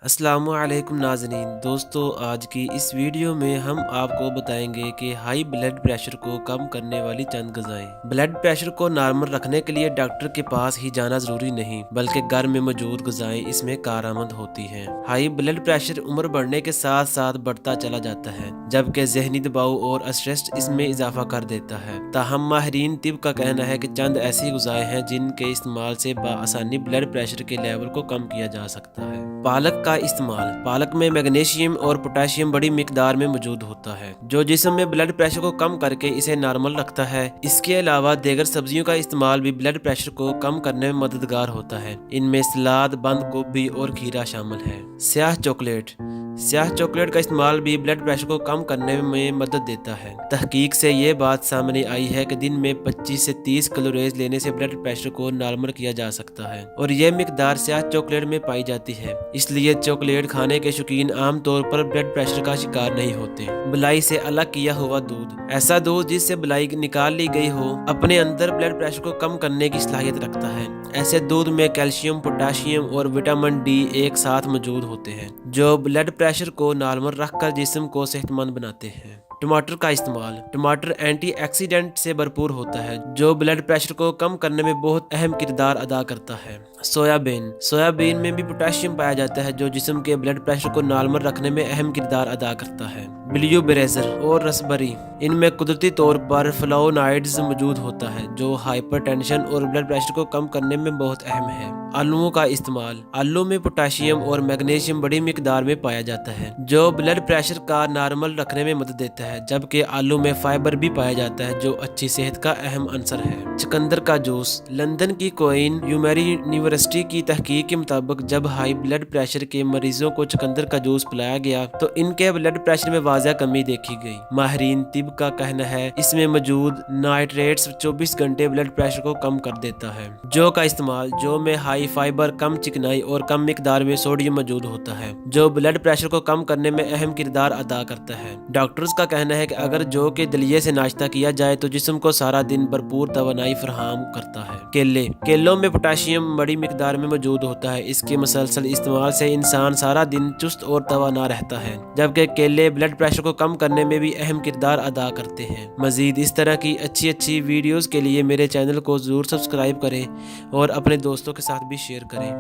अस्सलामु अलैकुम नाज़रीन। दोस्तों, आज की इस वीडियो में हम आपको बताएंगे कि हाई ब्लड प्रेशर को कम करने वाली चंद ग़िज़ाएं। ब्लड प्रेशर को नॉर्मल रखने के लिए डॉक्टर के पास ही जाना ज़रूरी नहीं, बल्कि घर में मौजूद ग़िज़ाएं इसमें कारआमद होती हैं। हाई ब्लड प्रेशर उम्र बढ़ने के साथ साथ बढ़ता चला जाता है, जबकि ज़हनी दबाव और स्ट्रेस इसमें इजाफा कर देता है। ताहम माहिरीन तिब का कहना है कि चंद ऐसी ग़िज़ाएं हैं जिनके इस्तेमाल से बआसानी ब्लड प्रेशर के लेवल को कम किया जा सकता है। पालक का इस्तेमाल। पालक में मैग्नीशियम और पोटेशियम बड़ी मिकदार में मौजूद होता है, जो जिस्म में ब्लड प्रेशर को कम करके इसे नॉर्मल रखता है। इसके अलावा दीगर सब्जियों का इस्तेमाल भी ब्लड प्रेशर को कम करने में मददगार होता है। इनमें सलाद, बंद गोभी और खीरा शामिल है। स्याह चॉकलेट। स्याह चॉकलेट का इस्तेमाल भी ब्लड प्रेशर को कम करने में मदद देता है। तहकीक से ये बात सामने आई है कि दिन में 25 से 30 कैलोरीज लेने से ब्लड प्रेशर को नॉर्मल किया जा सकता है, और यह मिकदार स्याह चॉकलेट में पाई जाती है। इसलिए चॉकलेट खाने के शौकीन आमतौर पर ब्लड प्रेशर का शिकार नहीं होते। बलाई से अलग किया हुआ दूध। ऐसा दूध जिससे बलाई निकाल ली गई हो अपने अंदर ब्लड प्रेशर को कम करने की सलाहियत रखता है। ऐसे दूध में कैल्शियम, पोटेशियम और विटामिन डी एक साथ मौजूद होते हैं, जो ब्लड प्रेशर को नॉर्मल रखकर जिस्म को सेहतमंद बनाते हैं। टमाटर का इस्तेमाल। टमाटर एंटीऑक्सीडेंट से भरपूर होता है, जो ब्लड प्रेशर को कम करने में बहुत अहम किरदार अदा करता है। सोयाबीन। सोयाबीन में भी पोटेशियम पाया जाता है, जो जिस्म के ब्लड प्रेशर को नॉर्मल रखने में अहम किरदार अदा करता है। ब्लूबेरीज और रसबेरी। इनमें कुदरती तौर पर फ्लावोनॉइड्स मौजूद होता है, जो हाइपरटेंशन और ब्लड प्रेशर को कम करने में बहुत अहम है। आलूओं का इस्तेमाल। आलू में पोटेशियम और मैग्नीशियम बड़ी मिकदार में पाया जाता है, जो ब्लड प्रेशर का नॉर्मल रखने में मदद देता है। जबकि आलू में फाइबर भी पाया जाता है, जो अच्छी सेहत का अहम अंसर है। चुकंदर का जूस। लंदन की क्वीन यूमेरी यूनिवर्सिटी की तहकीक के मुताबिक जब हाई ब्लड प्रेशर के मरीजों को चुकंदर का जूस पिलाया गया तो इनके ब्लड प्रेशर में वाज़ह कमी देखी गई। माहिरीन तिब का कहना है इसमें मौजूद नाइट्रेट्स 24 घंटे ब्लड प्रेशर को कम कर देता है। जौ का इस्तेमाल। जौ में हाई फाइबर, कम चिकनाई और कम मिकदार में सोडियम मौजूद होता है, जो ब्लड प्रेशर को कम करने में अहम किरदार अदा करता है। डॉक्टर्स का कहना है कि अगर जौ के दलिये से नाश्ता किया जाए तो जिस्म को सारा दिन भरपूर तवानाई फराहम करता है। केले। केलों में पोटेशियम बड़ी मिकदार में मौजूद होता है। इसके मुसलसल इस्तेमाल से इंसान सारा दिन चुस्त और तवाना रहता है, जबकि केले ब्लड प्रेशर को कम करने में भी अहम किरदार अदा करते हैं। मजीद इस तरह की अच्छी वीडियोस के लिए मेरे चैनल को जरूर सब्सक्राइब करें और अपने दोस्तों के साथ भी शेयर करें।